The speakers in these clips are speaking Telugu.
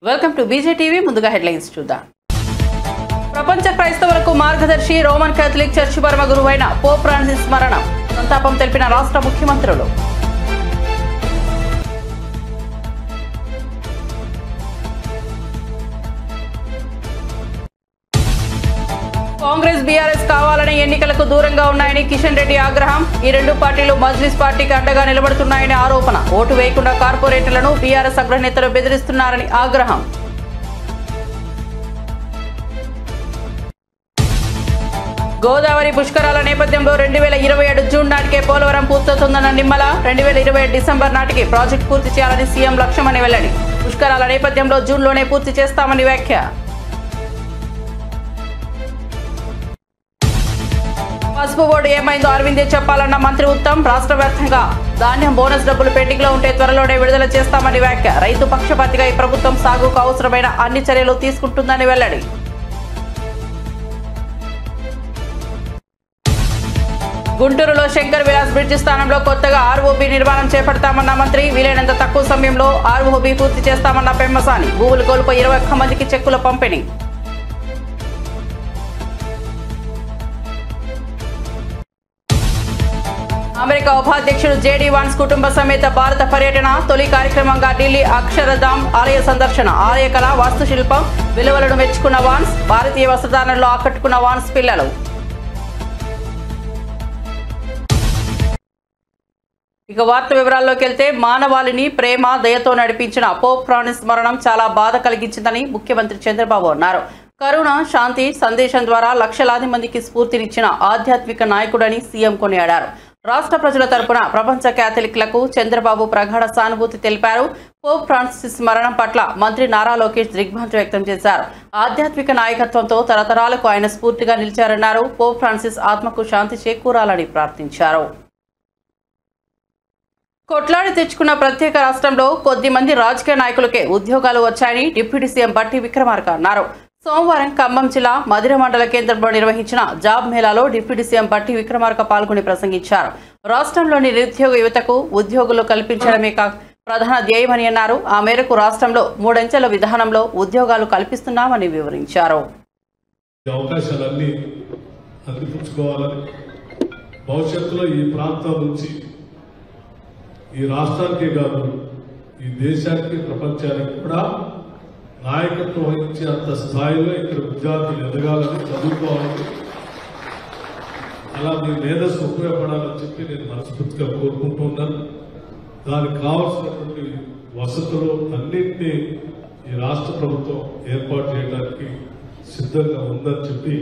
Welcome to బీజేటీవీ. ముందుగా హెడ్లైన్స్ చూద్దాం. ప్రపంచ క్రైస్తవులకు మార్గదర్శి రోమన్ కేథలిక్ చర్చి పరమ గురువైన పోప్ ఫ్రాన్సిస్ మరణం. సంతాపం తెలిపిన రాష్ట్ర ముఖ్యమంత్రులు. కాంగ్రెస్ బీఆర్ఎస్ కావాలని ఎన్నికలకు దూరంగా ఉన్నాయని కిషన్ రెడ్డి ఆగ్రహం. ఈ రెండు పార్టీలు మజ్లిస్ పార్టీకి అండగా నిలబడుతున్నాయని ఆరోపణ. ఓటు వేయకుండా కార్పొరేటర్లను బీఆర్ఎస్ అగ్రనేతలు బెదిరిస్తున్నారని ఆగ్రహం. గోదావరి పుష్కరాల నేపథ్యంలో 2027 జూన్ నాటికే పోలవరం పూర్తవుతుందన్న నిమ్మల. 2027 డిసెంబర్ నాటికి ప్రాజెక్టు పూర్తి చేయాలని సీఎం లక్ష్యమని వెల్లడి. పుష్కరాల నేపథ్యంలో జూన్లోనే పూర్తి చేస్తామని వ్యాఖ్య. పసుపు బోర్డు ఏమైందో అరవిందే చెప్పాలన్న మంత్రి ఉత్తమ్. రాష్ట్ర వ్యాప్తంగా ధాన్యం బోనస్ డబ్బులు పెండింగ్ లో ఉంటే త్వరలోనే విడుదల చేస్తామని వ్యాఖ్య. రైతు పక్షపాతిగా ఈ ప్రభుత్వం సాగుకు అవసరమైన అన్ని చర్యలు తీసుకుంటుందని వెల్లడి. గుంటూరులో శంకర్ విలాస్ బ్రిడ్జ్ స్థానంలో కొత్తగా ఆర్ఓబీ నిర్మాణం చేపడతామన్న మంత్రి. వీలైనంత తక్కువ సమయంలో ఆర్ఓబీ పూర్తి చేస్తామన్న పెమ్మసాని. భూములు కోల్పోయి 21 మందికి చెక్కుల పంపిణీ. అమెరికా ఉపాధ్యక్షుడు జేడీ వాన్స్ కుటుంబ సమేత భారత పర్యటన. తొలి కార్యక్రమంగా ఢిల్లీ అక్షరధామ్ ఆలయ సందర్శన. ఆలయ కళ, వాస్తుశిల్పం విలువలను మెచ్చుకున్న వాన్స్. భారతీయ వస్త్రధారణలో ఆకట్టుకున్న వాన్స్ పిల్లలు. ఇక వార్త వివరాల్లోకి వెళ్తే, మానవాళిని ప్రేమ దయతో నడిపించిన పోప్ ఫ్రాన్సిస్ మరణం చాలా బాధ కలిగించిందని ముఖ్యమంత్రి చంద్రబాబు అన్నారు. కరుణ, శాంతి సందేశం ద్వారా లక్షలాది మందికి స్ఫూర్తినిచ్చిన ఆధ్యాత్మిక నాయకుడని సీఎం కొనియాడారు. రాష్ట్ర ప్రజల తరపున ప్రపంచ క్యాథలిక్లకు చంద్రబాబు ప్రగాఢ సానుభూతి తెలిపారు. పోప్ ఫ్రాన్సిస్ మరణం పట్ల మంత్రి నారా లోకేష్ దిగ్భ్రాంతి వ్యక్తం చేశారు. ఆధ్యాత్మిక నాయకత్వంతో తరతరాలకు ఆయన స్ఫూర్తిగా నిలిచారన్నారు. పోప్ ఫ్రాన్సిస్ ఆత్మకు శాంతి చేకూరాలని ప్రార్థించారు. కొట్లాడి తెచ్చుకున్న ప్రత్యేక రాష్ట్రంలో కొద్ది మంది రాజకీయ నాయకులకే ఉద్యోగాలు వచ్చాయని డిప్యూటీ సీఎం బట్టి విక్రమార్క అన్నారు. సోమవారం ఖమ్మం జిల్లా మధిర మండల కేంద్రంలో నిర్వహించిన జాబ్ మేళాలో డిప్యూటీ సీఎం బట్టి విక్రమార్క పాల్గొని ప్రసంగించారు. రాష్ట్రంలోని నిరుద్యోగ యువతకు ఉద్యోగులు కల్పించడమే ప్రధాన ధ్యేయమని అన్నారు. ఆ మేరకు రాష్ట్రంలో 3 అంచెల విధానంలో ఉద్యోగాలు కల్పిస్తున్నామని వివరించారు. అవకాశాలన్నీ అందిపుచ్చుకోవాలని, భవిష్యత్తులో ఈ ప్రాంతం నుంచి ఈ రాష్ట్రానికే కాదు ఈ దేశానికి, ప్రపంచానికి కూడా నాయకత్వం వహించే అంత స్థాయిలో ఇక్కడ విద్యార్థులు ఎదగాలని, చదువుకోవాలని, అలా మీ మేధస్సు ఉపయోగపడాలని చెప్పి నేను మనస్ఫూర్తిగా కోరుకుంటున్నాను. దానికి కావాల్సినటువంటి వసతులు అన్నింటినీ ఈ రాష్ట్ర ప్రభుత్వం ఏర్పాటు చేయడానికి సిద్ధంగా ఉందని చెప్పి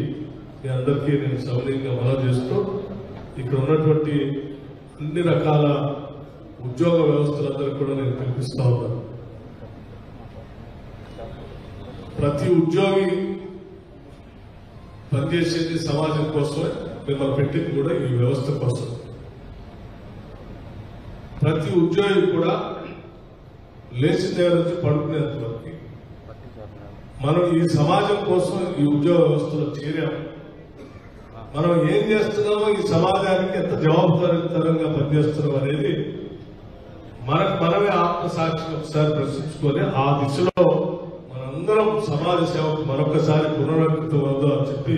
మీ అందరికీ నేను సౌకర్యంగా మనవి చేస్తూ, ఇక్కడ ఉన్నటువంటి అన్ని రకాల ఉద్యోగ వ్యవస్థలందరూ కూడా నేను పిలిపిస్తా ఉన్నాను. ప్రతి ఉద్యోగి పనిచేసేది సమాజం కోసమే, మిమ్మల్ని పెట్టింది కూడా ఈ వ్యవస్థ కోసం. ప్రతి ఉద్యోగి కూడా లేచిన దగ్గర నుంచి పడుకునేంత వరకు మనం ఈ సమాజం కోసం ఈ ఉద్యోగ వ్యవస్థలో చేరాము. మనం ఏం చేస్తున్నామో, ఈ సమాజానికి ఎంత జవాబుదారీతనంగా పనిచేస్తున్నాం అనేది మనమే ఆత్మసాక్షిని ఒకసారి ప్రశ్నించుకొని ఆ దిశలో మనందరం సమాజ సేవకు మరొకసారి పునరంకితం అవుదో అని చెప్పి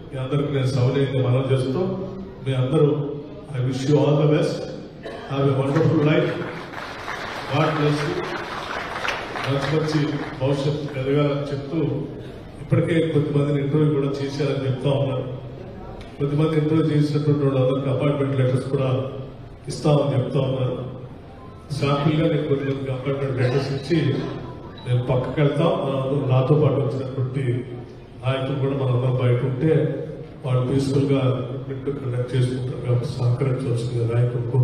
మీ అందరికీ నేను సౌకర్యంగా మనం చేస్తూ, మీ అందరూ I wish you all the best, have a wonderful life, God bless you, మంచి మంచి భవిష్యత్తు ఎదగాలని చెప్తూ, ఇప్పటికే కొద్దిమందిని ఇంటర్వ్యూ కూడా చేశారని చెప్తా ఉన్నారు. కొద్దిమంది ఇంటర్వ్యూ చేసినటువంటి వాళ్ళందరికీ అపాయింట్మెంట్ లెటర్స్ కూడా ఇస్తామని చెప్తా ఉన్నారు. శాంపుల్గా నేను కొద్దిమందికి అపాయింట్మెంట్ లెటర్స్ ఇచ్చి నేను పక్కకి వెళ్తాం. నాతో పాటు వచ్చినటువంటి నాయకులు కూడా మనందరం బయట ఉంటే వాళ్ళు పీస్ఫుల్గా కండక్ట్ చేసుకుంటారు కాబట్టి సహకరించవలసింది నాయకులకు.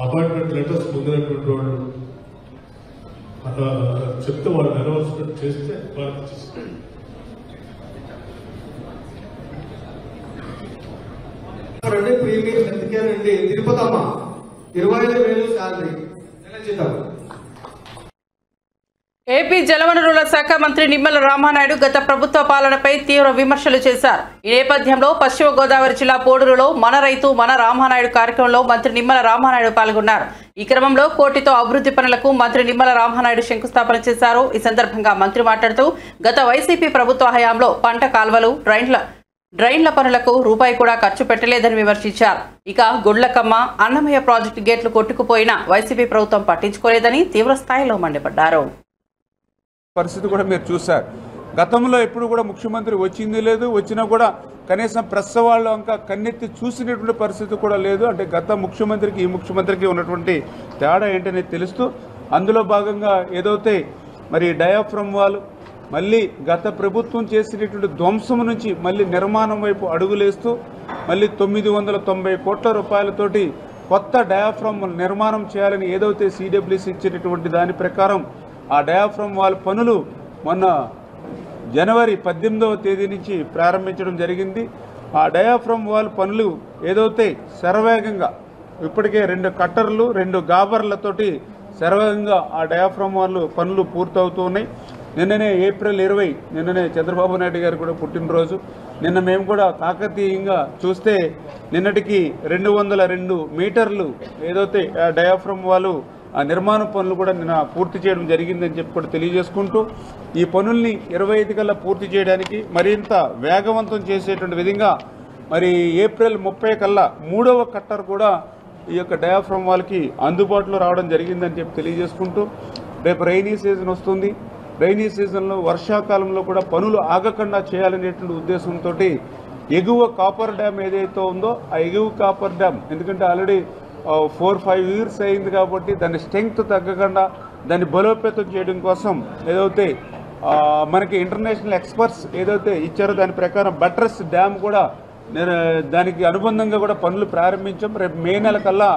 అపాయింట్మెంట్ లెటర్స్ పొందినటువంటి వాళ్ళు చెప్తే వాళ్ళు నెరవేర్చినట్టు చేస్తే వాళ్ళకి చేస్తారు. ప్రీమియం హెల్త్ కేర్ అండి, తిరుపతమ్మ 25,000 శాలరీ. ఏపీ జలవనరుల శాఖ మంత్రి నిమ్మల రామానాయుడు గత ప్రభుత్వ పాలనపై తీవ్ర విమర్శలు చేశారు. ఈ నేపథ్యంలో పశ్చిమ గోదావరి జిల్లా పోడూరులో మన రైతు మన రామానాయుడు కార్యక్రమంలో మంత్రి నిమ్మల రామానాయుడు పాల్గొన్నారు. ఈ క్రమంలో కోటితో అభివృద్ధి పనులకు మంత్రి నిమ్మల రామానాయుడు శంకుస్థాపన చేశారు. ఈ సందర్భంగా మంత్రి మాట్లాడుతూ గత వైసీపీ ప్రభుత్వ హయాంలో పంట కాల్వలు డ్రైన్ల పనులకు రూపాయి కూడా ఖర్చు పెట్టలేదని విమర్శించారు. ఇక గుండ్లకమ్మ అన్నమయ్య ప్రాజెక్టు గేట్లు కొట్టుకుపోయినా వైసీపీ ప్రభుత్వం పట్టించుకోలేదని తీవ్ర స్థాయిలో మండిపడ్డారు. పరిస్థితి కూడా మీరు చూశారు. గతంలో ఎప్పుడు కూడా ముఖ్యమంత్రి వచ్చింది లేదు, వచ్చినా కూడా కనీసం ప్రెస్ వాళ్ళు ఇంకా కన్నెత్తి చూసినటువంటి పరిస్థితి కూడా లేదు. అంటే గత ముఖ్యమంత్రికి ఈ ముఖ్యమంత్రికి ఉన్నటువంటి తేడా ఏంటనేది తెలుస్తూ అందులో భాగంగా ఏదైతే మరి డయాఫ్రమ్ వాళ్ళు మళ్ళీ గత ప్రభుత్వం చేసినటువంటి ధ్వంసం నుంచి మళ్ళీ నిర్మాణం వైపు అడుగులేస్తూ మళ్ళీ 990 కోట్ల రూపాయలతోటి కొత్త డయాఫ్రమ్ నిర్మాణం చేయాలని ఏదైతే సిడబ్ల్యూసి ఇచ్చినటువంటి దాని ప్రకారం ఆ డయాఫ్రమ్ వాల్ పనులు మొన్న జనవరి 18వ తేదీ నుంచి ప్రారంభించడం జరిగింది. ఆ డయాఫ్రమ్ వాల్ పనులు ఏదైతే శరవేగంగా ఇప్పటికే 2 కట్టర్లు 2 గాబర్లతోటి శరవేగంగా ఆ డయాఫ్రమ్ వాల్ పనులు పూర్తవుతూ ఉన్నాయి. నిన్ననే ఏప్రిల్ 20 నిన్ననే చంద్రబాబు నాయుడు గారు కూడా పుట్టినరోజు. నిన్న మేము కూడా కాకతీయంగా చూస్తే నిన్నటికి 202 మీటర్లు ఏదైతే ఆ డయాఫ్రమ్ వాల్ ఆ నిర్మాణ పనులు కూడా నిన్న పూర్తి చేయడం జరిగిందని చెప్పి కూడా తెలియజేసుకుంటూ ఈ పనుల్ని 25 కల్లా పూర్తి చేయడానికి మరింత వేగవంతం చేసేటువంటి విధంగా మరి ఏప్రిల్ 30 కల్లా 3వ కట్టర్ కూడా ఈ యొక్క డయాఫ్రమ్ వాల్కి అందుబాటులో రావడం జరిగిందని చెప్పి తెలియజేసుకుంటూ రేపు రైనీ సీజన్ వస్తుంది. రైనీ సీజన్లో వర్షాకాలంలో కూడా పనులు ఆగకుండా చేయాలనేటువంటి ఉద్దేశంతో ఎగువ కాపర్ డ్యామ్ ఏదైతే ఉందో ఆ ఎగువ కాపర్ డ్యామ్ ఎందుకంటే ఆల్రెడీ 4-5 ఇయర్స్ అయింది కాబట్టి దాని స్ట్రెంగ్త్ తగ్గకుండా దాన్ని బలోపేతం చేయడం కోసం ఏదైతే మనకి ఇంటర్నేషనల్ ఎక్స్పర్ట్స్ ఏదైతే ఇచ్చారో దాని ప్రకారం బట్రస్ డ్యామ్ కూడా దానికి అనుబంధంగా కూడా పనులు ప్రారంభించాం. రేపు మే నెల కల్లా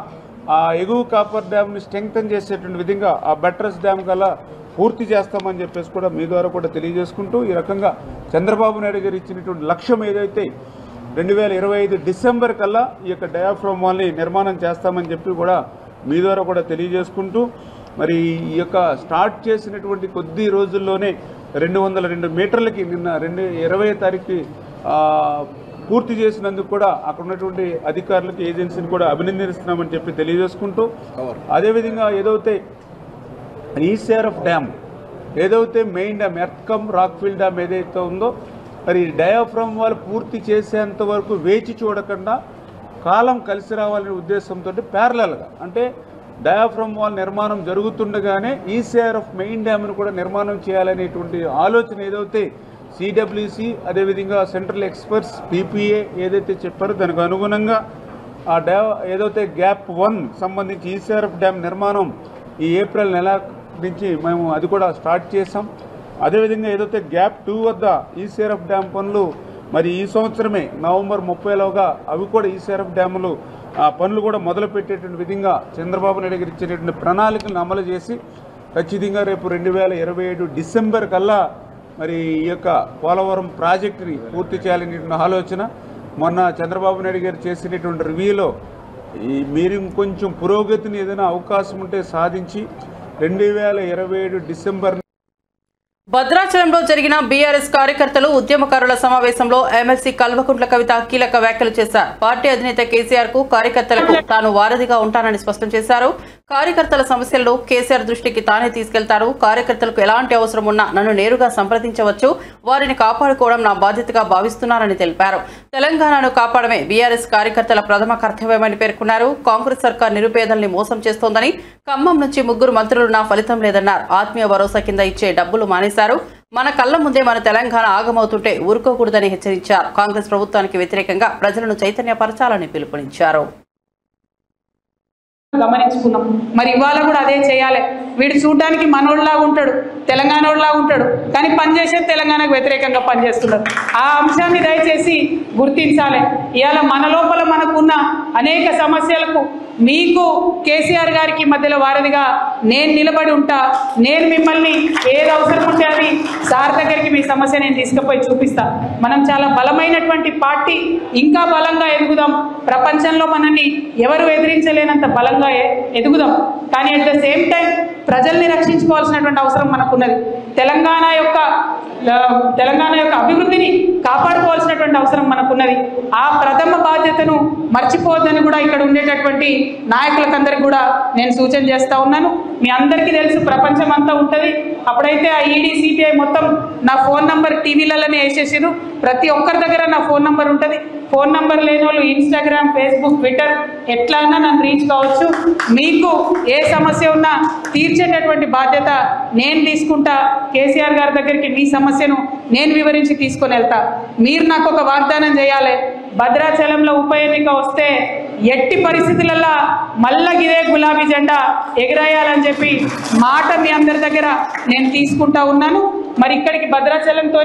ఆ ఎగువ కాపర్ డ్యామ్ని స్ట్రెంగ్తన్ చేసేటువంటి విధంగా ఆ బట్రస్ డ్యామ్ కల్లా పూర్తి చేస్తామని చెప్పేసి కూడా మీ ద్వారా కూడా తెలియజేసుకుంటూ ఈ రకంగా చంద్రబాబు నాయుడు గారు ఇచ్చినటువంటి లక్ష్యం ఏదైతే 2025 డిసెంబర్ కల్లా ఈ యొక్క డయాఫ్రమ్ వాల్ని నిర్మాణం చేస్తామని చెప్పి కూడా మీ ద్వారా కూడా తెలియజేసుకుంటూ మరి ఈ యొక్క స్టార్ట్ చేసినటువంటి కొద్ది రోజుల్లోనే 202 మీటర్లకి నిన్న 20వ తారీఖు పూర్తి చేసినందుకు కూడా అక్కడ ఉన్నటువంటి అధికారులకు ఏజెన్సీని కూడా అభినందిస్తున్నామని చెప్పి తెలియజేసుకుంటూ అదేవిధంగా ఏదైతే ఈసీఆర్ఎఫ్ డ్యామ్ ఏదైతే మెయిన్ డ్యామ్ ఎర్త్కమ్ రాక్ఫిల్ డ్యామ్ ఏదైతే ఉందో మరి డయాఫ్రమ్ వాల్ పూర్తి చేసేంత వరకు వేచి చూడకుండా కాలం కలిసి రావాలనే ఉద్దేశంతో ప్యారలల్గా అంటే డయాఫ్రమ్ వాల్ నిర్మాణం జరుగుతుండగానే ఈసీఆర్ఎఫ్ మెయిన్ డ్యామ్ను కూడా నిర్మాణం చేయాలనేటువంటి ఆలోచన ఏదైతే సిడబ్ల్యూసి అదేవిధంగా సెంట్రల్ ఎక్స్పర్ట్స్ పీపీఏ ఏదైతే చెప్పారో దానికి అనుగుణంగా ఆ ఏదైతే గ్యాప్ 1 సంబంధించి ఈసీఆర్ఎఫ్ డ్యామ్ నిర్మాణం ఈ ఏప్రిల్ నెల నుంచి మేము అది కూడా స్టార్ట్ చేసాం. అదేవిధంగా ఏదైతే గ్యాప్ 2 వద్ద ఈసీఆర్ఎఫ్ డ్యామ్ పనులు మరి ఈ సంవత్సరమే నవంబర్ 30లోగా అవి కూడా ఈసీఆర్ఎఫ్ డ్యాములు పనులు కూడా మొదలుపెట్టేటువంటి విధంగా చంద్రబాబు నాయుడు గారు ఇచ్చినటువంటి ప్రణాళికలను అమలు చేసి ఖచ్చితంగా రేపు 2027 డిసెంబర్ కల్లా మరి ఈ యొక్క పోలవరం ప్రాజెక్టుని పూర్తి చేయాలనేటువంటి ఆలోచన మొన్న చంద్రబాబు నాయుడు గారు చేసినటువంటి రివ్యూలో మీరు ఇంకొంచెం పురోగతిని ఏదైనా అవకాశం ఉంటే సాధించి 2027 డిసెంబర్ భద్రాచలంలో జరిగిన బీఆర్ఎస్ కార్యకర్తలు ఉద్యమకారుల సమావేశంలో ఎమ్మెల్సీ కల్వకుంట్ల కవిత కీలక వ్యాఖ్యలు చేశారు. పార్టీ అధినేత కేసీఆర్ కు కార్యకర్తలకు తాను వారధిగా ఉంటానని స్పష్టం చేశారు. కార్యకర్తల సమస్యలను కేసీఆర్ దృష్టికి తానే తీసుకెళ్తారు. కార్యకర్తలకు ఎలాంటి అవసరం ఉన్నా నన్ను నేరుగా సంప్రదించవచ్చు. వారిని కాపాడుకోవడం నా బాధ్యతగా భావిస్తున్నానని తెలిపారు. తెలంగాణను కాపాడమే బీఆర్ఎస్ కార్యకర్తల ప్రథమ కర్తవ్యమని పేర్కొన్నారు. కాంగ్రెస్ సర్కార్ నిరుపేదల్ని మోసం చేస్తోందని, ఖమ్మం నుంచి 3 మంత్రులున్నా ఫలితం లేదన్నారు. ఆత్మీయ భరోసా కింద ఇచ్చే డబ్బులు మానేశారు. మన కళ్ల ముందే మన తెలంగాణ ఆగమవుతుంటే ఊరుకోకూడదని హెచ్చరించారు. కాంగ్రెస్ ప్రభుత్వానికి వ్యతిరేకంగా ప్రజలను చైతన్యపరచాలని పిలుపునిచ్చారు. గమనించుకున్నాం. మరి ఇవాళ కూడా అదే చేయాలి. వీడు చూడడానికి మనోళ్ళలాగా ఉంటాడు, తెలంగాణోళ్ళలాగా ఉంటాడు, కానీ పనిచేసేది తెలంగాణకు వ్యతిరేకంగా పనిచేస్తున్నాడు. ఆ అంశాన్ని దయచేసి గుర్తించాలి. ఇవాళ మన లోపల మనకున్న అనేక సమస్యలకు మీకు కేసీఆర్ గారికి మధ్యలో వారధిగా నేను నిలబడి ఉంటా. నేను మిమ్మల్ని ఏది అవసరం ఉంటే అది సార్ దగ్గరికి మీ సమస్య నేను తీసుకుపోయి చూపిస్తా. మనం చాలా బలమైనటువంటి పార్టీ, ఇంకా బలంగా ఎదుగుదాం. ప్రపంచంలో మనల్ని ఎవరు ఎదిరించలేనంత బలంగా ఎదుగుదాం. కానీ అట్ ద సేమ్ టైం ప్రజల్ని రక్షించుకోవాల్సినటువంటి అవసరం మనకున్నది. తెలంగాణ యొక్క అభివృద్ధిని కాపాడుకోవాల్సినటువంటి అవసరం మనకున్నది. ఆ ప్రథమ బాధ్యతను మర్చిపోవద్దని కూడా ఇక్కడ ఉండేటటువంటి నాయకులకందరికీ కూడా నేను సూచన చేస్తా ఉన్నాను. మీ అందరికీ తెలుసు, ప్రపంచం అంతా ఉంటుంది. అప్పుడైతే ఆ ఈడీ సిబిఐ మొత్తం నా ఫోన్ నంబర్ టీవీలలోనే వేసేసారు. ప్రతి ఒక్కరి దగ్గర నా ఫోన్ నంబర్ ఉంటుంది. ఫోన్ నంబర్ లేని వాళ్ళు ఇన్స్టాగ్రామ్, ఫేస్బుక్, ట్విట్టర్ ఎట్లా అన్నా నన్ను రీచ్ కావచ్చు. మీకు ఏ సమస్య ఉన్నా తీర్చేటటువంటి బాధ్యత నేను తీసుకుంటా. కేసీఆర్ గారి దగ్గరికి మీ సమస్యను నేను వివరించి తీసుకొని వెళ్తా. మీరు నాకు ఒక వాగ్దానం చేయాలి. భద్రాచలంలో ఉప ఎన్నిక వస్తే ఎట్టి పరిస్థితులలో మళ్ళా ఇదే గులాబీ జెండా ఎగరేయాలని చెప్పి మాట మీ అందరి దగ్గర నేను తీసుకుంటా ఉన్నాను. మరి ఇక్కడికి భద్రాచలంతో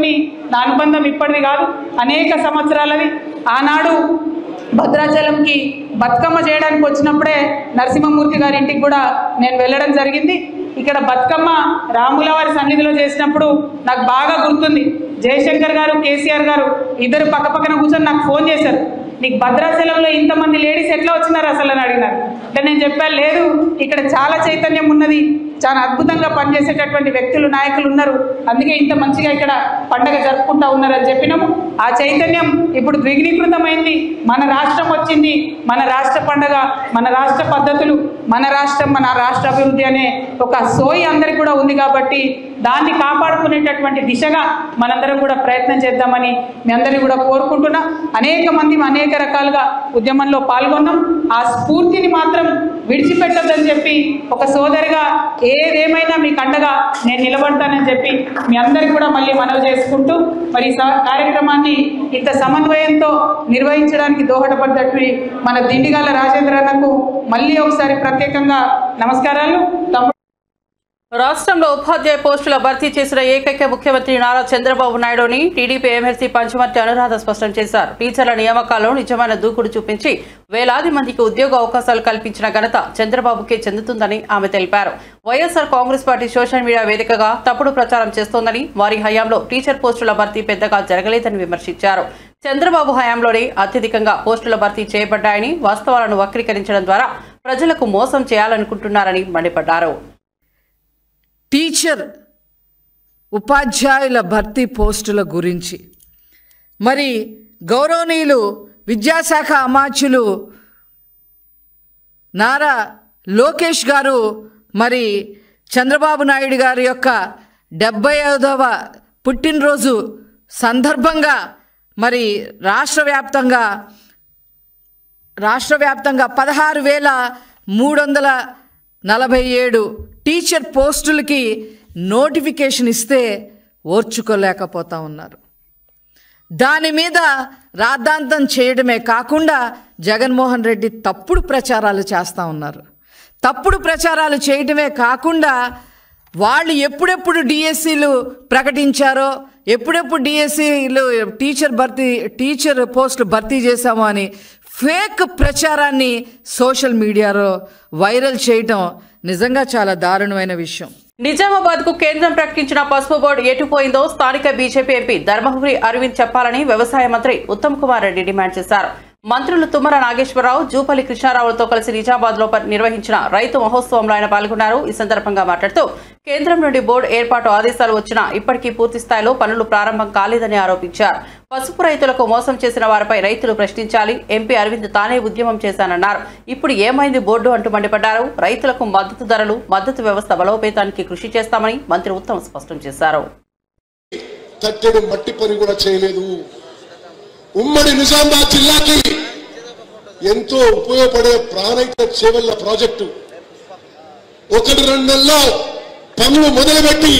నా అనుబంధం ఇప్పటిది కాదు, అనేక సంవత్సరాలది. ఆనాడు భద్రాచలంకి బతుకమ్మ చేయడానికి వచ్చినప్పుడే నరసింహమూర్తి గారి ఇంటికి కూడా నేను వెళ్ళడం జరిగింది. ఇక్కడ బతుకమ్మ రాముల వారి సన్నిధిలో చేసినప్పుడు నాకు బాగా గుర్తుంది. జయశంకర్ గారు, కేసీఆర్ గారు ఇద్దరు పక్కపక్కన కూర్చొని నాకు ఫోన్ చేశారు. నీకు భద్రాచలంలో ఇంతమంది లేడీస్ ఎట్లా వచ్చినారు అసలు అని అడిగినారు. అంటే నేను చెప్పాను, లేదు ఇక్కడ చాలా చైతన్యం ఉన్నది, చాలా అద్భుతంగా పనిచేసేటటువంటి వ్యక్తులు, నాయకులు ఉన్నారు, అందుకే ఇంత మంచిగా ఇక్కడ పండగ జరుపుకుంటా ఉన్నారని చెప్పినాము. ఆ చైతన్యం ఇప్పుడు ద్విగుణీకృతమైంది. మన రాష్ట్రం వచ్చింది, మన రాష్ట్ర పండగ, మన రాష్ట్ర పద్ధతులు, మన రాష్ట్రం, మన రాష్ట్ర అభివృద్ధి అనే ఒక సోయి అందరికి కూడా ఉంది. కాబట్టి దాన్ని కాపాడుకునేటటువంటి దిశగా మనందరం కూడా ప్రయత్నం చేద్దామని మీ అందరినీ కూడా కోరుకుంటున్నా. అనేక మంది అనేక రకాలుగా ఉద్యమంలో పాల్గొన్నాం. ఆ స్ఫూర్తిని మాత్రం విడిచిపెట్టొద్దని చెప్పి ఒక సోదరిగా ఏదేమైనా మీకు అండగా నేను నిలబడతానని చెప్పి మీ అందరికీ కూడా మళ్ళీ మనవి చేసుకుంటూ, మరి కార్యక్రమాన్ని ఇంత సమన్వయంతో నిర్వహించడానికి దోహదపడ్డట్టు మన దిండిగాల రాజేంద్ర అన్నకు మళ్ళీ ఒకసారి ప్రత్యేకంగా నమస్కారాలు. రాష్ట్రంలో ఉపాధ్యాయ పోస్టుల భర్తీ చేసిన ఏకైక ముఖ్యమంత్రి నారా చంద్రబాబు నాయుడుని టీడీపీ ఎమ్మెల్సీ పంచమర్తి అనురాధ స్పష్టం చేశారు. టీచర్ల నియామకాల్లో నిజమైన దూకుడు చూపించి వేలాది మందికి ఉద్యోగ అవకాశాలు కల్పించిన ఘనత చంద్రబాబుకే చెందుతుందని ఆమె తెలిపారు. YSR Congress party social media వేదికగా తప్పుడు ప్రచారం చేస్తోందని, వారి హయాంలో టీచర్ పోస్టుల భర్తీ పెద్దగా జరగలేదని విమర్శించారు. చంద్రబాబు హయాంలోనే అత్యధికంగా పోస్టుల భర్తీ చేయబడ్డాయని, వాస్తవాలను వక్రీకరించడం ద్వారా ప్రజలకు మోసం చేయాలనుకుంటున్నారని మండిపడ్డారు. టీచర్ ఉపాధ్యాయుల భర్తీ పోస్టుల గురించి మరి గౌరవనీయులు విద్యాశాఖ అమాత్యులు నారా లోకేష్ గారు మరి చంద్రబాబు నాయుడు గారి యొక్క 75వ పుట్టినరోజు సందర్భంగా మరి రాష్ట్ర వ్యాప్తంగా 16,347 టీచర్ పోస్టులకి నోటిఫికేషన్ ఇస్తే ఓర్చుకోలేకపోతా ఉన్నారు. దాని మీద రాద్ధాంతం చేయడమే కాకుండా జగన్మోహన్ రెడ్డి తప్పుడు ప్రచారాలు చేస్తూ ఉన్నారు. తప్పుడు ప్రచారాలు చేయడమే కాకుండా వాళ్ళు ఎప్పుడెప్పుడు డిఎస్సీలు ప్రకటించారో, ఎప్పుడెప్పుడు డిఎస్సీలు టీచర్ పోస్టులు భర్తీ చేశామో అని ఫేక్ ప్రచారాన్ని సోషల్ మీడియాలో వైరల్ చేయటం నిజంగా చాలా దారుణమైన విషయం. నిజామాబాద్ కు కేంద్రం ప్రకటించిన పసుపు బోర్డు ఎటుపోయిందో స్థానిక బీజేపీ ఎంపీ ధర్మపురి అరవింద్ చెప్పాలని వ్యవసాయ మంత్రి ఉత్తమ్ కుమార్ రెడ్డి డిమాండ్ చేశారు. మంత్రులు తుమ్మల నాగేశ్వరరావు, జూపల్లి కృష్ణారావులతో కలిసి నిజామాబాద్ లో నిర్వహించిన రైతు మహోత్సవంలో ఆయన పాల్గొన్నారు. ఈ సందర్భంగా మాట్లాడుతూ కేంద్రం నుండి బోర్డు ఏర్పాటు ఆదేశాలు వచ్చినా ఇప్పటికీ పూర్తి స్థాయిలో పనులు ప్రారంభం కాలేదని ఆరోపించారు. పసుపు రైతులకు మోసం చేసిన వారిపై రైతులు ప్రశ్నించాలి. ఎంపీ అరవింద్ తానే ఉద్యమం చేశానన్నారు. ఇప్పుడు ఏమైంది బోర్డు అంటూ మండిపడ్డారు. రైతులకు మద్దతు ధరలు, మద్దతు వ్యవస్థ బలోపేతానికి కృషి చేస్తామని మంత్రి ఉత్తమ్ స్పష్టం చేశారు. ఉమ్మడి నిజామాబాద్ జిల్లాకి ఎంతో ఉపయోగపడే ప్రాణహిత చేవెళ్ల ప్రాజెక్టు 1-2 నెలల్లో పనులు మొదలుపెట్టి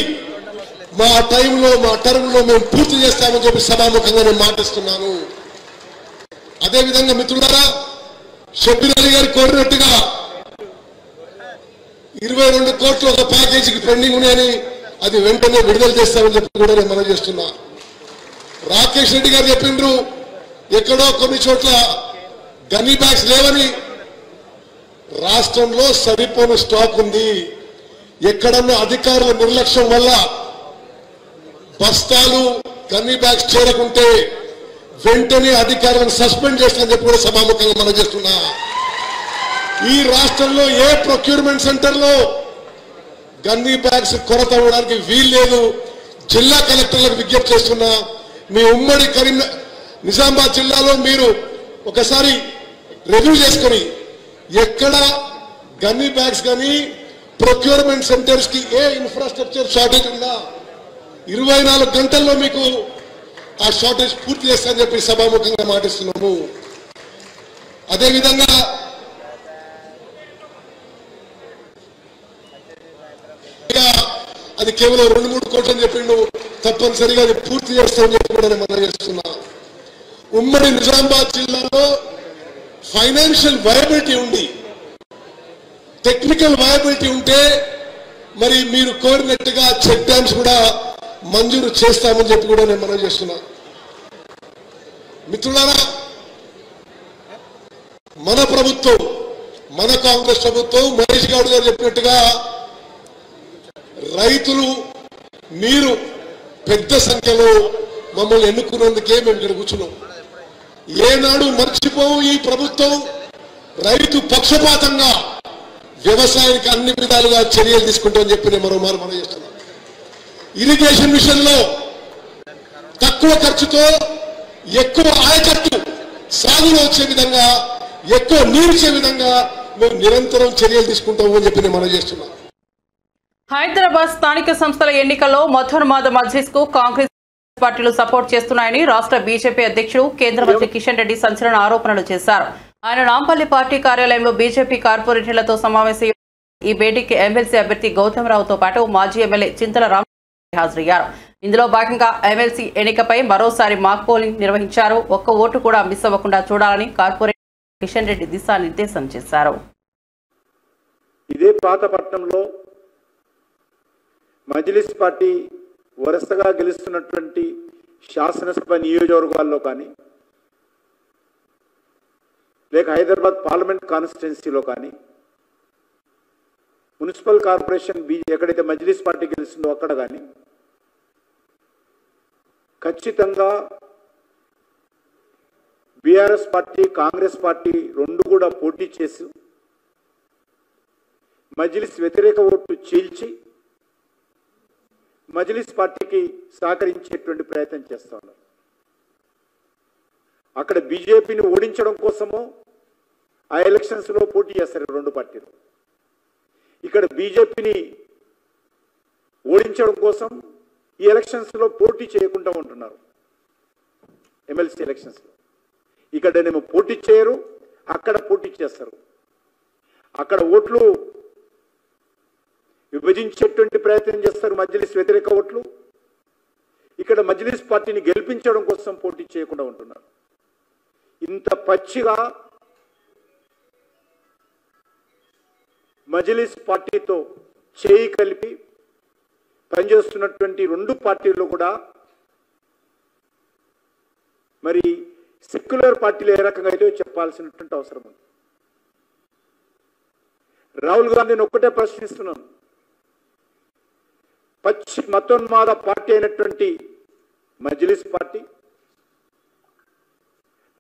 మా టైంలో, మా టర్మ్లో మేము పూర్తి చేస్తామని చెప్పి సభాముఖంగా నేను మాటిస్తున్నాను. అదేవిధంగా మిత్రులారా, షబ్బీర్ అలీ గారు కోరినట్టుగా 22 కోట్లు ఒక ప్యాకేజీకి పెండింగ్ ఉన్నాయని అది వెంటనే విడుదల చేస్తామని చెప్పి కూడా నేను మనవి చేస్తున్నా. రాకేష్ రెడ్డి గారు చెప్పిండ్రు, ఎక్కడో కొన్ని చోట్ల గన్నీ బ్యాగ్స్ లేవని, రాష్ట్రంలో సరిపోని స్టాక్ ఉంది. ఎక్కడన్నా అధికారుల నిర్లక్ష్యం వల్ల బస్తాలు గన్నీ బ్యాగ్స్ చేరకుంటే వెంటనే అధికారులను సస్పెండ్ చేస్తానని చెప్పి కూడా సభాముఖంగా మనం చేస్తున్నా. ఈ రాష్ట్రంలో ఏ ప్రొక్యూర్మెంట్ సెంటర్లో గన్నీ బ్యాగ్స్ కొరత అవ్వడానికి వీల్లేదు. జిల్లా కలెక్టర్లకు విజ్ఞప్తి చేస్తున్నా. మీ ఉమ్మడి నిజామాబాద్ జిల్లాలో మీరు ఒకసారి రివ్యూ చేసుకొని ఎక్కడ గన్నీ బ్యాగ్స్ కానీ ప్రొక్యూర్మెంట్ సెంటర్స్ కి ఏ ఇన్ఫ్రాస్ట్రక్చర్ షార్టేజ్ ఉందా 24 గంటల్లో మీకు ఆ షార్టేజ్ పూర్తి చేస్తారని చెప్పి సభాముఖంగా మాటిస్తున్నాము. అదేవిధంగా అది కేవలం 2-3 కోట్లు అని చెప్పిండు. తప్పనిసరిగా అది పూర్తి చేస్తామని చెప్పి కూడా నేను మనం చేస్తున్నా. ఉమ్మడి నిజామాబాద్ జిల్లాలో ఫైనాన్షియల్ వయబిలిటీ ఉంది, టెక్నికల్ వయబిలిటీ ఉంటే మరి మీరు కోరినట్టుగా చెక్ డ్యామ్స్ కూడా మంజూరు చేస్తామని చెప్పి కూడా నేను మనం చేస్తున్నా. మిత్రులారా, మన ప్రభుత్వం, మన కాంగ్రెస్ ప్రభుత్వం మహేష్ గౌడ్ గారు చెప్పినట్టుగా రైతులు మీరు పెద్ద సంఖ్యలో మమ్మల్ని ఎన్నుకున్నందుకే మేము ఇక్కడ కూర్చున్నాం. ఏనాడు మర్చిపోవు ఈ ప్రభుత్వం రైతు పక్షపాతంగా వ్యవసాయానికి అన్ని విధాలుగా చర్యలు తీసుకుంటామని చెప్పి నేను మరోమారు మనం చేస్తున్నాం. ఇరిగేషన్ విషయంలో తక్కువ ఖర్చుతో ఎక్కువ ఆయకట్టు సాగులో వచ్చే విధంగా, ఎక్కువ నీరు ఇచ్చే విధంగా మేము నిరంతరం చర్యలు తీసుకుంటాము అని చెప్పి నేను మనం చేస్తున్నాం. హైదరాబాద్ స్థానిక సంస్థల ఎన్నికల్లో మధోన్మాద మజ్లిస్ కు కాంగ్రెస్ పార్టీలు సపోర్ట్ చేస్తున్నాయని రాష్ట్ర బీజేపీ అధ్యక్షుడు కేంద్ర మంత్రి కిషన్ రెడ్డి సంచలన ఆరోపణలు చేశారు. ఆయన నాంపల్లి పార్టీ కార్యాలయంలో బీజేపీ కార్పొరేటర్లతో సమావేశం. ఈ భేటీకి ఎమ్మెల్సీ అభ్యర్థి గౌతమ్ రావుతో పాటు మాజీ ఎమ్మెల్యే చింతల రామ్ హాజరయ్యారు. ఇందులో భాగంగా ఎమ్మెల్సీ ఎన్నికపై మరోసారి మాక్ పోలింగ్ నిర్వహించారు. ఒక్క ఓటు కూడా మిస్ అవ్వకుండా చూడాలని కార్పొరేటర్ కిషన్ రెడ్డి దిశానిర్దేశం చేశారు. ఇదే పాతపట్నంలో మజ్లిస్ పార్టీ వరుసగా గెలుస్తున్నటువంటి శాసనసభ నియోజకవర్గాల్లో కానీ, లేక హైదరాబాద్ పార్లమెంట్ కాన్స్టిట్యున్సీలో కానీ, మున్సిపల్ కార్పొరేషన్ ఎక్కడైతే మజ్లిస్ పార్టీ గెలుస్తుందో అక్కడ కానీ ఖచ్చితంగా బీఆర్ఎస్ పార్టీ, కాంగ్రెస్ పార్టీ రెండు కూడా పోటీ చేసి మజ్లిస్ వ్యతిరేక ఓట్లు చీల్చి మజ్లిస్ పార్టీకి సహకరించేటువంటి ప్రయత్నం చేస్తూ ఉన్నారు. అక్కడ బీజేపీని ఓడించడం కోసమో ఆ ఎలక్షన్స్లో పోటీ చేస్తారు రెండు పార్టీలు. ఇక్కడ బీజేపీని ఓడించడం కోసం ఈ ఎలక్షన్స్లో పోటీ చేయకుండా ఉంటున్నారు. ఎమ్మెల్సీ ఎలక్షన్స్లో ఇక్కడనేమో పోటీ చేయరు, అక్కడ పోటీ చేస్తారు. అక్కడ ఓట్లు విభజించేటువంటి ప్రయత్నం చేస్తారు, మజ్లిస్ వ్యతిరేక ఓట్లు. ఇక్కడ మజ్లిస్ పార్టీని గెలిపించడం కోసం పోటీ చేయకుండా ఉంటున్నారు. ఇంత పచ్చిగా మజ్లిస్ పార్టీతో చేయి కలిపి పనిచేస్తున్నటువంటి రెండు పార్టీలు కూడా మరి సెక్యులర్ పార్టీలు ఏ రకంగా అయితే చెప్పాల్సినటువంటి అవసరం ఉంది. రాహుల్ గాంధీని ఒక్కటే ప్రశ్నిస్తున్నాను, పచ్చి మతోన్మాద పార్టీ అయినటువంటి మజ్లిస్ పార్టీ,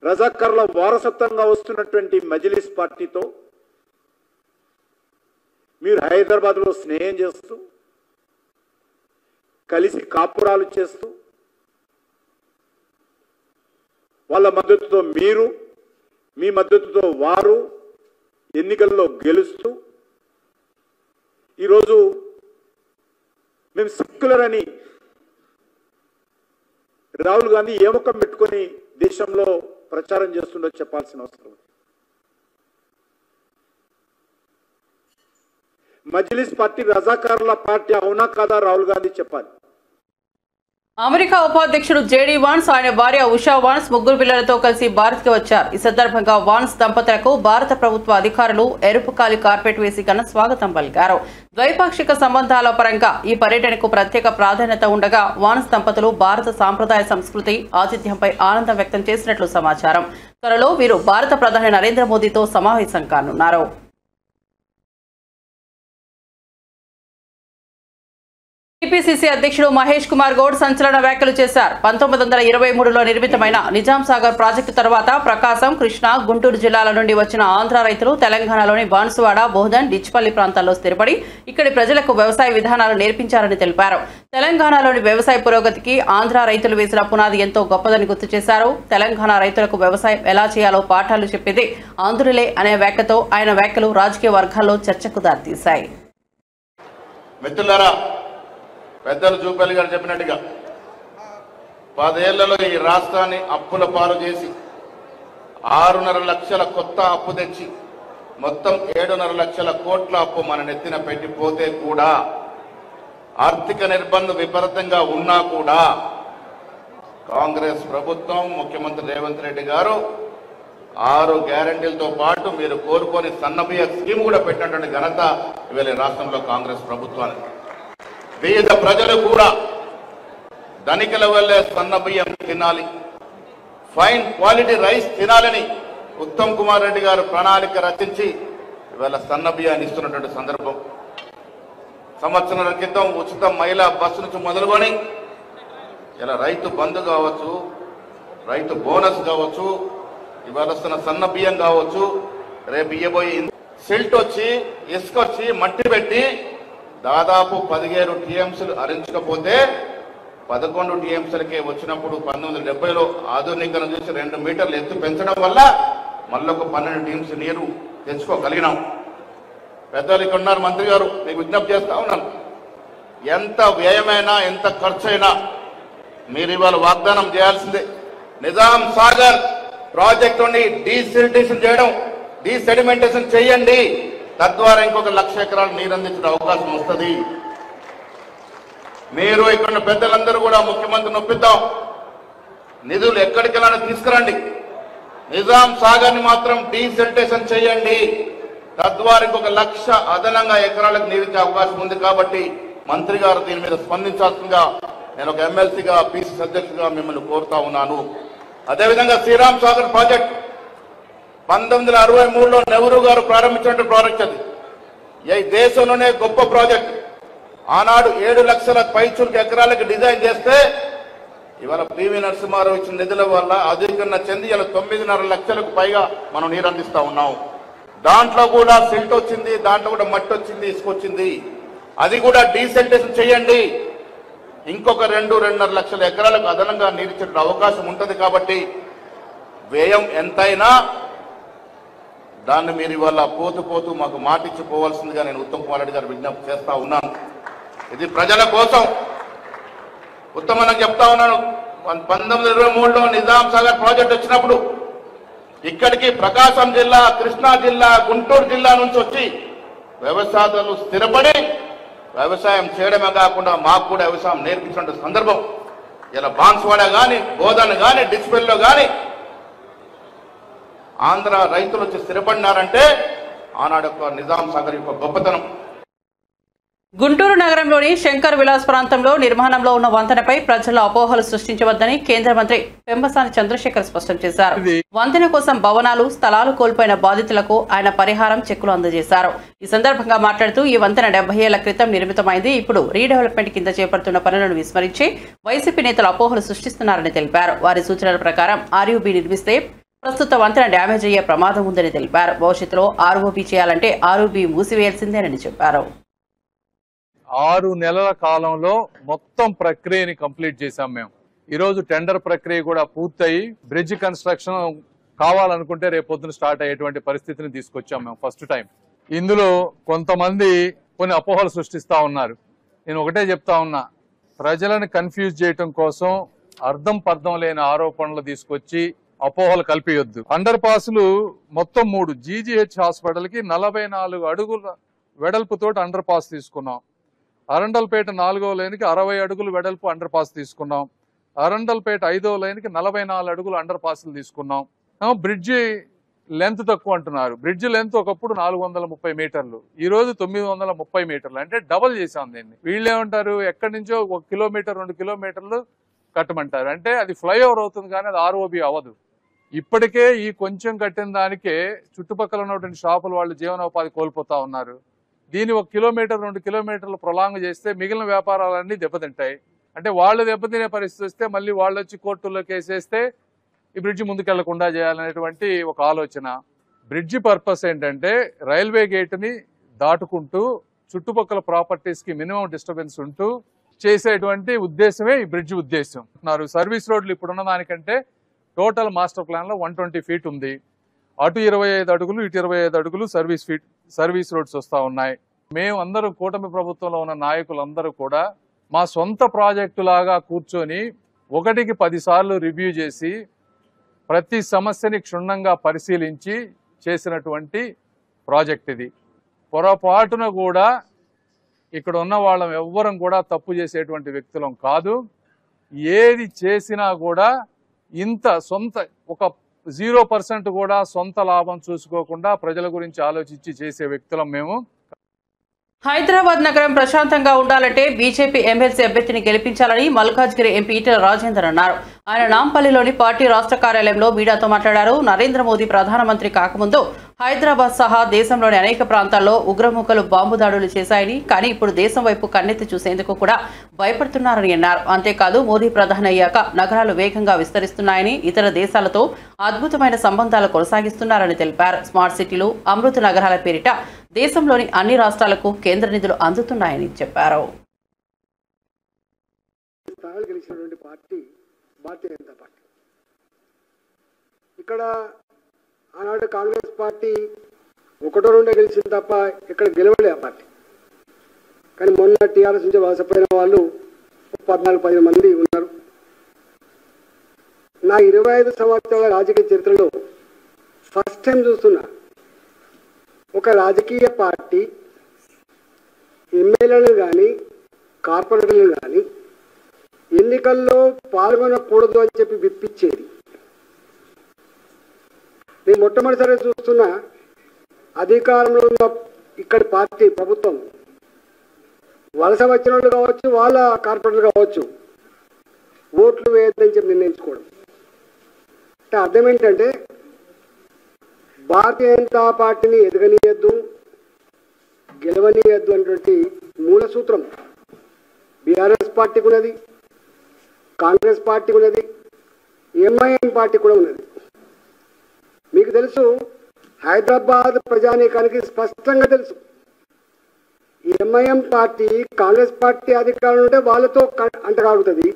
రజాకర్ల వారసత్వంగా వస్తున్నటువంటి మజ్లిస్ పార్టీతో మీరు హైదరాబాద్లో స్నేహం చేస్తూ, కలిసి కాపురాలు చేస్తూ, వాళ్ళ మద్దతుతో మీరు, మీ మద్దతుతో వారు ఎన్నికల్లో గెలుస్తూ ఈరోజు మేము సెక్యులర్ అని రాహుల్ గాంధీ ఏ ముఖం పెట్టుకొని దేశంలో ప్రచారం చేస్తుండో చెప్పాల్సిన అవసరం. మజ్లిస్ పార్టీ రజాకారుల పార్టీ అవునా కాదా రాహుల్ గాంధీ చెప్పాలి. అమెరికా ఉపాధ్యక్షుడు జేడీ వాన్స్, ఆయన భార్య ఉషా వాన్స్ ముగ్గురు పిల్లలతో కలిసి భారత్కి వచ్చారు. ఈ సందర్భంగా వాన్స్ దంపతులకు భారత ప్రభుత్వ అధికారులు ఎరుపు కాలి కార్పెట్ వేసి ఘన స్వాగతం పలికారు. ద్వైపాక్షిక సంబంధాల పరంగా ఈ పర్యటనకు ప్రత్యేక ప్రాధాన్యత ఉండగా వాన్స్ దంపతులు భారత సాంప్రదాయ సంస్కృతి ఆతిథ్యంపై ఆనందం వ్యక్తం చేసినట్లు సమాచారం. త్వరలో వీరు భారత ప్రధాని నరేంద్ర మోదీతో సమావేశం కానున్నారు. టీపీసీసీ అధ్యక్షుడు మహేష్ కుమార్ గౌడ్ సంచలన వ్యాఖ్యలు చేశారు. 1923లో నిర్మితమైన నిజాం సాగర్ ప్రాజెక్టు తర్వాత ప్రకాశం, కృష్ణా, గుంటూరు జిల్లాల నుండి వచ్చిన ఆంధ్ర రైతులు తెలంగాణలోని బాన్సువాడ, బోధన్, డిచ్పల్లి ప్రాంతాల్లో స్థిరపడి ఇక్కడి ప్రజలకు వ్యవసాయ విధానాలు నేర్పించారని తెలిపారు. తెలంగాణలోని వ్యవసాయ పురోగతికి ఆంధ్ర రైతులు వేసిన పునాది ఎంతో గొప్పదని గుర్తు చేశారు. తెలంగాణ రైతులకు వ్యవసాయం ఎలా చేయాలో పాఠాలు చెప్పేది ఆంధ్రులే అనే వ్యాఖ్యతో ఆయన వ్యాఖ్యలు రాజకీయ వర్గాల్లో చర్చకు దారితీశాయి. మిత్రులారా, పెద్దలు జూపల్లి గారు చెప్పినట్టుగా 10 ఏళ్లలో ఈ రాష్ట్రాన్ని అప్పుల పాలు చేసి 6.5 లక్షల కొత్త అప్పు తెచ్చి మొత్తం 7.5 లక్షల కోట్ల అప్పు మన నెత్తిన పెట్టిపోతే కూడా ఆర్థిక నిర్బంధం విపరీతంగా ఉన్నా కూడా కాంగ్రెస్ ప్రభుత్వం, ముఖ్యమంత్రి రేవంత్ రెడ్డి గారు 6 గ్యారంటీలతో పాటు మీరు కోరుకొని సన్నబియ్య స్కీమ్ కూడా పెట్టినటువంటి ఘనత ఇవాళ రాష్ట్రంలో కాంగ్రెస్ ప్రభుత్వానికి. పేద ప్రజలు కూడా ధనికుల వల్లే సన్నబియ్యం తినాలి, ఫైన్ క్వాలిటీ రైస్ తినాలని ఉత్తమ్ కుమార్ రెడ్డి గారు ప్రణాళిక రచించి ఇవాళ సన్నబియ్యాన్ని ఇస్తున్నటువంటి సందర్భం. సంవత్సరాల క్రితం ఉచిత మహిళా బస్సు నుంచి మొదలుకొని ఇలా రైతు బంధు కావచ్చు, రైతు బోనస్ కావచ్చు, ఇవాళ వస్తున్న సన్న బియ్యం కావచ్చు, రేపు ఇయ్యబోయే సిల్ట్ వచ్చి ఇసుక వచ్చి మట్టి పెట్టి దాదాపు 17 టీఎంసీలు అరించకపోతే 11 టీఎంసీలకే వచ్చినప్పుడు 1970లో ఆధునికరణ చూసి 2 మీటర్లు ఎత్తు పెంచడం వల్ల మళ్ళొక 12 టీఎంసీ నీరు తెచ్చుకోగలిగినాం. పెద్దలు ఇక్కడ ఉన్నారు, మంత్రి గారు, మీకు విజ్ఞప్తి చేస్తా ఉన్నాను, ఎంత వ్యయమైనా ఎంత ఖర్చు అయినా మీరు ఇవాళ వాగ్దానం చేయాల్సిందే. నిజాం సాగర్ ప్రాజెక్టుని డీసిల్టేషన్ చేయడం, డీసెడిమెంటేషన్ చేయండి, తద్వారా ఇంకొక 1,00,000 ఎకరాలు నీరు అందించే అవకాశం వస్తుంది. మీరు ఇక్కడ పెద్దలందరూ కూడా ముఖ్యమంత్రిని ఒప్పిద్దాం, నిధులు ఎక్కడికెళ్ళానో తీసుకురండి, నిజాం సాగర్ని మాత్రం డీసిల్టేషన్ చేయండి, తద్వారా ఇంకొక 1,00,000 అదనంగా ఎకరాలకు నీరిచ్చే అవకాశం ఉంది. కాబట్టి మంత్రి గారు దీని మీద స్పందించాల్సిందిగా నేను ఒక ఎమ్మెల్సీగా, పీసీసీ అధ్యక్షుడిగా మిమ్మల్ని కోరుతా ఉన్నాను. అదేవిధంగా శ్రీరామ్ సాగర్ ప్రాజెక్ట్ 1963లో నెహ్రూ గారు ప్రారంభించిన ప్రాజెక్ట్. అది ఈ దేశంలోనే గొప్ప ప్రాజెక్ట్. ఆనాడు 7 లక్షల పైచులకు ఎకరాలకు డిజైన్ చేస్తే ఇవాళ పివి నరసింహారావు ఇచ్చిన నిధుల వల్ల అధికరణ చెంది ఇలా 9.5 లక్షలకు పైగా మనం నీరు అందిస్తా ఉన్నాం. దాంట్లో కూడా సిల్ట్ వచ్చింది, దాంట్లో కూడా మట్టి వచ్చింది, ఇసుక వచ్చింది. అది కూడా డీసెల్టేషన్ చేయండి, ఇంకొక 2-2.5 లక్షల ఎకరాలకు అదనంగా నీరిచ్చే అవకాశం ఉంటుంది. కాబట్టి వ్యయం ఎంతైనా దాన్ని మీరు ఇవాళ పోతూ మాకు మాటిచ్చి పోవాల్సిందిగా నేను ఉత్తమ్ కుమార్ రెడ్డి గారు విజ్ఞప్తి చేస్తా ఉన్నాను. ఇది ప్రజల కోసం. ఉత్తమని చెప్తా ఉన్నాను, 1923లో నిజాం సాగర్ ప్రాజెక్ట్ వచ్చినప్పుడు ఇక్కడికి ప్రకాశం జిల్లా, కృష్ణా జిల్లా, గుంటూరు జిల్లా నుంచి వచ్చి వ్యవసాయాలు స్థిరపడి వ్యవసాయం చేయడమే కాకుండా మాకు కూడా వ్యవసాయం నేర్పించిన సందర్భం. ఇలా బాన్సువాడ కానీ, బోధన్ కానీ, డిచ్పల్లిలో కానీ ఆంధ్ర రైతులు వచ్చి స్థిరపడినారంటే ఆనాడు నిజాం సాగర్ యొక్క గొప్పతనం. గుంటూరు నగరంలోని శంకర్ విలాస్ ప్రాంతంలో నిర్మాణంలో ఉన్న వంతెనపై ప్రజల్లో అపోహలు సృష్టించవద్దని కేంద్ర మంత్రి పెంబసాని చంద్రశేఖర్ స్పష్టం చేశారు. వంతెన కోసం భవనాలు, స్థలాలు కోల్పోయిన బాధితులకు ఆయన పరిహారం చెక్కులు అందజేశారు. ఈ సందర్భంగా మాట్లాడుతూ ఈ వంతెన 70 ఏళ్ల క్రితం నిర్మితమైంది. ఇప్పుడు రీడెవలప్మెంట్ కింద చేపడుతున్న పనులను విస్మరించి వైసీపీ నేతలు అపోహలు సృష్టిస్తున్నారని తెలిపారు. వారి సూచనల ప్రకారం ఆర్యూబీ నిర్మిస్తే ప్రస్తుత వంతెన డ్యామేజ్ అయ్యే ప్రమాదం ఉందని తెలిపారు. భవిష్యత్తులో ఆర్ఓబీ చేయాలంటే ఆర్ఓబీ మూసివేయాల్సిందేనని చెప్పారు. 6 నెలల కాలంలో మొత్తం ప్రక్రియని కంప్లీట్ చేశాం. మేము ఈరోజు టెండర్ ప్రక్రియ కూడా పూర్తయి బ్రిడ్జ్ కన్స్ట్రక్షన్ కావాలనుకుంటే రేపు పొద్దున స్టార్ట్ అయ్యేటువంటి పరిస్థితిని తీసుకొచ్చాం మేము ఫస్ట్ టైం. ఇందులో కొంతమంది కొన్ని అపోహలు సృష్టిస్తా ఉన్నారు. నేను ఒకటే చెప్తా ఉన్నా, ప్రజలను కన్ఫ్యూజ్ చేయటం కోసం అర్థం పర్థం లేని ఆరోపణలు తీసుకొచ్చి అపోహలు కల్పియొద్దు. అండర్ పాస్లు మొత్తం 3 జీజీహెచ్ హాస్పిటల్ కి 44 అడుగుల వెడల్పుతోటి అండర్ పాస్ తీసుకున్నాం. అరండల్పేట 4వ లైన్కి 60 అడుగులు వెడల్పు అండర్ పాస్ తీసుకున్నాం. అరండల్పేట 5వ లైన్కి 44 అడుగులు అండర్ పాస్లు తీసుకున్నాం. బ్రిడ్జి లెంత్ తక్కువ అంటున్నారు. బ్రిడ్జి లెంత్ ఒకప్పుడు 430 మీటర్లు, ఈ రోజు 930 మీటర్లు, అంటే డబల్ చేశాం దీన్ని. వీళ్ళేమంటారు, ఎక్కడి నుంచో 1 కిలోమీటర్ 2 కిలోమీటర్లు కట్టమంటారు. అంటే అది ఫ్లైఓవర్ అవుతుంది కానీ అది ఆర్ఓబి అవ్వదు. ఇప్పటికే ఈ కొంచెం కట్టిన దానికే చుట్టుపక్కల ఉన్నటువంటి షాపులు వాళ్ళు జీవనోపాధి కోల్పోతా ఉన్నారు. దీన్ని 1 కిలోమీటర్ 2 కిలోమీటర్లు ప్రొలాంగ్ చేస్తే మిగిలిన వ్యాపారాలన్నీ దెబ్బతింటాయి. అంటే వాళ్ళు దెబ్బతినే పరిస్థితి వస్తే మళ్ళీ వాళ్ళు వచ్చి కోర్టుల్లో కేసేస్తే ఈ బ్రిడ్జి ముందుకెళ్లకుండా చేయాలనేటువంటి ఒక ఆలోచన. బ్రిడ్జి పర్పస్ ఏంటంటే రైల్వే గేట్ని దాటుకుంటూ చుట్టుపక్కల ప్రాపర్టీస్కి మినిమం డిస్టర్బెన్స్ ఉంటూ చేసేటువంటి ఉద్దేశమే ఈ బ్రిడ్జి ఉద్దేశం. సర్వీస్ రోడ్లు ఇప్పుడున్న దానికంటే టోటల్ మాస్టర్ ప్లాన్లో 120 ఫీట్ ఉంది. అటు 25 అడుగులు ఇటు 25 అడుగులు సర్వీస్ రోడ్స్ వస్తూ ఉన్నాయి. మేము అందరూ కూటమి ప్రభుత్వంలో ఉన్న నాయకులందరూ కూడా మా సొంత ప్రాజెక్టు లాగా కూర్చొని 1కి 10 సార్లు రివ్యూ చేసి ప్రతి సమస్యని క్షుణ్ణంగా పరిశీలించి చేసినటువంటి ప్రాజెక్ట్ ఇది. పొరపాటున కూడా ఇక్కడ ఉన్న వాళ్ళం ఎవ్వరం కూడా తప్పు చేసేటువంటి వ్యక్తులం కాదు. ఏది చేసినా కూడా ఇంత సొంత ఒక 0% కూడా సొంత లాభం చూసుకోకుండా ప్రజల గురించి ఆలోచించి చేసే వ్యక్తులం మేము. హైదరాబాద్ నగరం ప్రశాంతంగా ఉండాలంటే బీజేపీ ఎమ్మెల్సీ అభ్యర్థిని గెలిపించాలని మల్కాజ్గిరి ఎంపీ ఈటెల రాజేందర్ అన్నారు. ఆయన నాంపల్లిలోని పార్టీ రాష్ట్ర కార్యాలయంలో మీడియాతో మాట్లాడారు. నరేంద్ర మోదీ ప్రధానమంత్రి కాకముందు హైదరాబాద్ సహా దేశంలోని అనేక ప్రాంతాల్లో ఉగ్రముఖలు బాంబు దాడులు చేశాయని, కానీ ఇప్పుడు దేశం వైపు కన్నెత్తి చూసేందుకు కూడా భయపడుతున్నారని అన్నారు. అంతేకాదు మోదీ ప్రధాని అయ్యాక నగరాలు వేగంగా విస్తరిస్తున్నాయని, ఇతర దేశాలతో అద్భుతమైన సంబంధాలు కొనసాగిస్తున్నారని తెలిపారు. స్మార్ట్ సిటీలు, అమృత నగరాల పేరిట దేశంలోని అన్ని రాష్ట్రాలకు కేంద్ర నిధులు అందుతున్నాయని చెప్పారు. ఇక్కడ ఆనాడు కాంగ్రెస్ పార్టీ 1-2 గెలిచింది తప్ప ఇక్కడ గెలవలే ఆ పార్టీ. కానీ మొన్న టీఆర్ఎస్ నుంచి వలసపోయిన వాళ్ళు 14-15 మంది ఉన్నారు. నా 25 సంవత్సరాల రాజకీయ చరిత్రలో ఫస్ట్ టైం చూస్తున్నా ఒక రాజకీయ పార్టీ ఎమ్మెల్యేలను కానీ కార్పొరేటర్లు కానీ ఎన్నికల్లో పాల్గొనకూడదు అని చెప్పి విప్పించేది. నేను మొట్టమొదటిసారి చూస్తున్నా అధికారంలో ఉన్న ఇక్కడ పార్టీ ప్రభుత్వం వలస వచ్చిన వాళ్ళు కావచ్చు, వాళ్ళ కార్పొరేటర్లు కావచ్చు, ఓట్లు వేయద్దని చెప్పి నిర్ణయించుకోవడం. అంటే అర్థం ఏంటంటే భారతీయ జనతా పార్టీని ఎదగనీయద్దు, గెలవనీయద్దు అనేటువంటి మూల సూత్రం బీఆర్ఎస్ పార్టీకి ఉన్నది, కాంగ్రెస్ పార్టీకి ఉన్నది, ఎంఐఎం పార్టీ కూడా ఉన్నది. మీకు తెలుసు, హైదరాబాద్ ప్రజానీకానికి స్పష్టంగా తెలుసు, ఈ ఎంఐఎం పార్టీ కాంగ్రెస్ పార్టీ అధికారం ఉంటే వాళ్ళతో అంటగాగుతుంది,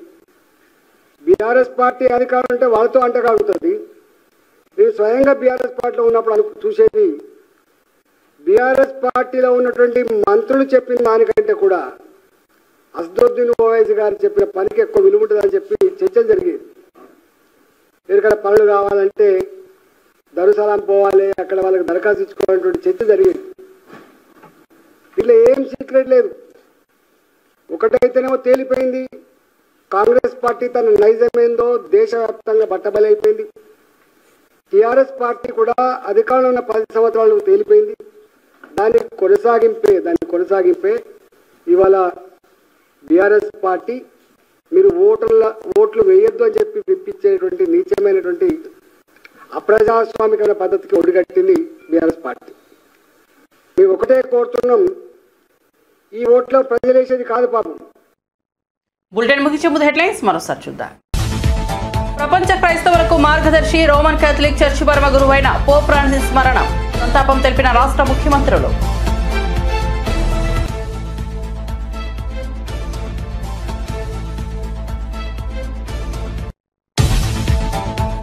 బీఆర్ఎస్ పార్టీ అధికారం ఉంటే వాళ్ళతో అంటగాగుతుంది. నేను స్వయంగా బీఆర్ఎస్ పార్టీలో ఉన్నప్పుడు చూసేది, బీఆర్ఎస్ పార్టీలో ఉన్నటువంటి మంత్రులు చెప్పిన దానికంటే కూడా అసదుద్దీన్ ఓవైసీ గారు చెప్పిన పనికి ఎక్కువ విలువ ఉంటుందని చెప్పి చర్చలు జరిగేది. ఇక్కడ పనులు కావాలంటే దరుసలాం పోవాలి, అక్కడ వాళ్ళకి దరఖాస్తు ఇచ్చుకోవాలనేటువంటి చర్చ జరిగేది. ఇట్లా ఏం సీక్రెట్ లేదు. ఒకటైతేనేమో తేలిపోయింది, కాంగ్రెస్ పార్టీ తన నైజమేందో దేశవ్యాప్తంగా బట్టబలైపోయింది. టీఆర్ఎస్ పార్టీ కూడా అధికారంలో ఉన్న 10 సంవత్సరాలు తేలిపోయింది. దాన్ని కొనసాగింపే ఇవాళ బీఆర్ఎస్ పార్టీ మీరు ఓట్లు వేయొద్దు అని చెప్పి విప్పించేటువంటి నీచమైనటువంటి అప్రజాస్వామికమైన పద్ధతికి ఒడిగట్టింది బీఆర్ఎస్ పార్టీ. మేము ఒకటే కోరుతున్నాం, ఈ ఓట్లో ప్రజలేసేది కాదు పాపం. బులెటిన్ ముగించే ముందు హెడ్లైన్స్ మరోసారి చూద్దాం. ప్రపంచ క్రైస్తవులకు మార్గదర్శి రోమన్ కేథలిక్ చర్చి పరమ గురువైన పోప్ ఫ్రాన్సిస్ మరణం, సంతాపం తెలిపిన రాష్ట్ర ముఖ్యమంత్రులు.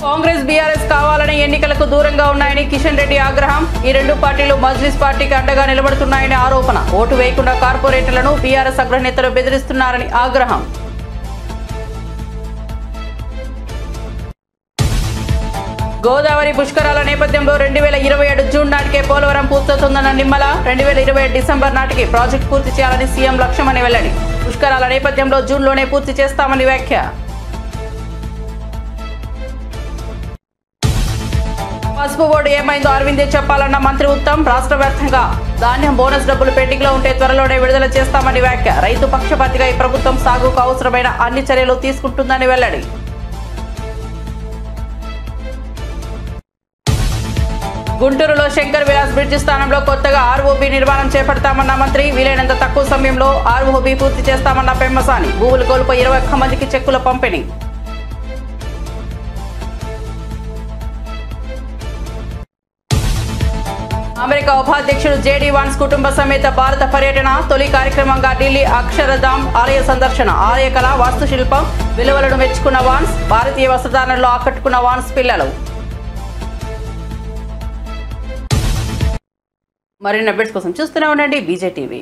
కాంగ్రెస్ బీఆర్ఎస్ కావాలని ఎన్నికలకు దూరంగా ఉన్నాయని కిషన్ రెడ్డి ఆగ్రహం. ఈ 2 పార్టీలు మజ్లిస్ పార్టీకి అండగా నిలబడుతున్నాయని ఆరోపణ. ఓటు వేయకుండా కార్పొరేటర్లను బీఆర్ఎస్ అగ్రనేతలు బెదిరిస్తున్నారని ఆగ్రహం. గోదావరి పుష్కరాల నేపథ్యంలో 2027 జూన్ నాటికే పోలవరం పూర్తవుతుందన్న నిమ్మల. 2027 డిసెంబర్ నాటికి ప్రాజెక్టు పూర్తి చేయాలని సీఎం లక్ష్యమని వెల్లడి. పుష్కరాల నేపథ్యంలో జూన్లోనే పూర్తి చేస్తామని వ్యాఖ్య. పసుపు బోర్డు ఏమైందో అరవిందే చెప్పాలన్న మంత్రి ఉత్తమ్. రాష్ట్ర వ్యాప్తంగా ధాన్యం బోనస్ డబ్బులు పెండింగ్ లో ఉంటే త్వరలోనే విడుదల చేస్తామని వ్యాఖ్య. రైతు పక్షపాతిగా ఈ ప్రభుత్వం సాగుకు అవసరమైన అన్ని చర్యలు తీసుకుంటుందని వెల్లడి. గుంటూరులో శంకర్ విలాస్ బ్రిడ్జ్ స్థానంలో కొత్తగా ఆర్ఓబి నిర్మాణం చేపడతామన్న మంత్రి. వీలైనంత తక్కువ సమయంలో ఆర్ఓబి పూర్తి చేస్తామన్న పెమ్మసాని. భూములు కోల్పోయి 21 మందికి చెక్కుల పంపిణీ. అమెరికా ఉపాధ్యక్షుడు జేడీ వాన్స్ కుటుంబ సమేత భారత పర్యటన. తొలి కార్యక్రమంగా ఢిల్లీ అక్షరధామ్ ఆలయ సందర్శన. ఆలయ కళ, వాస్తుశిల్పం విలువలను మెచ్చుకున్న వాన్స్. భారతీయ వస్త్రధారణలో ఆకట్టుకున్న వాన్స్ పిల్లలు. మరిన్ని అప్డేట్స్ కోసం చూస్తూనే ఉండండి బీజేటీవీ.